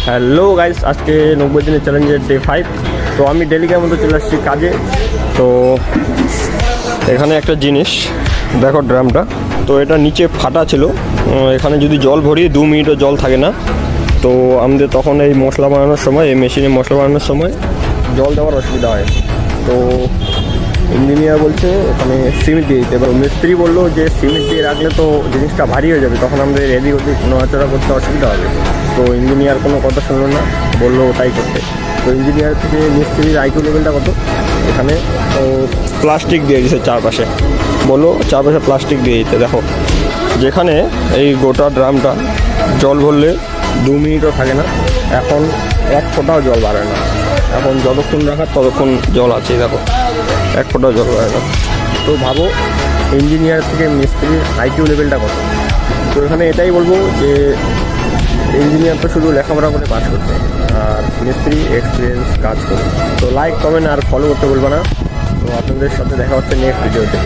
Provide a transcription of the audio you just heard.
Hello guys, আজকে 90 দিনের চ্যালেঞ্জের ডে 5। তো আমি ডেলিকার মতো চলে আসছি কাজে। তো এখানে একটা জিনিস দেখো, ড্রামটা তো এটা নিচে ফাটা ছিল। এখানে যদি জল ভরি 2 মিনিটও জল থাকে না। তো আমাদের তখন এই মশলা বানানোর সময়, এই মেশিনে মশলা বানানোর সময় জল দেওয়ার অসুবিধা হয়। তো ইঞ্জিনিয়ার বলছে ওখানে সিমেন্ট দিয়ে দিতে, এবার মিস্ত্রি বললো যে সিমেন্ট দিয়ে রাখলে তো জিনিসটা ভারী হয়ে যাবে, তখন আমাদের এদিক ওদিক নড়াচড়া করতে অসুবিধা হবে। তো ইঞ্জিনিয়ার কোনো কথা শুনলো না, বললো ওটাই করতে। তো ইঞ্জিনিয়ার থেকে মিস্ত্রির আইকিউ লেভেলটা কত, এখানে তো প্লাস্টিক দিয়ে দিয়েছে চারপাশে, বললো চারপাশে প্লাস্টিক দিয়ে দিতে। দেখো যেখানে এই গোটা ড্রামটা জল ভরলে 2 মিনিটও থাকে না, এখন 1 ফোঁটাও জল বাড়ে না। এখন যতক্ষণ রাখার ততক্ষণ জল আছে, দেখো 1 ফোঁটাও জল বাড়ে না। তো ভাবো ইঞ্জিনিয়ার থেকে মিস্ত্রির আইকিউ লেভেলটা কত। তো এখানে এটাই বলবো যে ইঞ্জিনিয়ার তো শুধু লেখাপড়া করে পাস করছে, আর মিস্ত্রি এক্সপিরিয়েন্স কাজ করে। তো লাইক, কমেন্ট আর ফলো করতে বলবো না। তো আপনাদের সাথে দেখা হচ্ছে নেক্সট ভিডিওতে।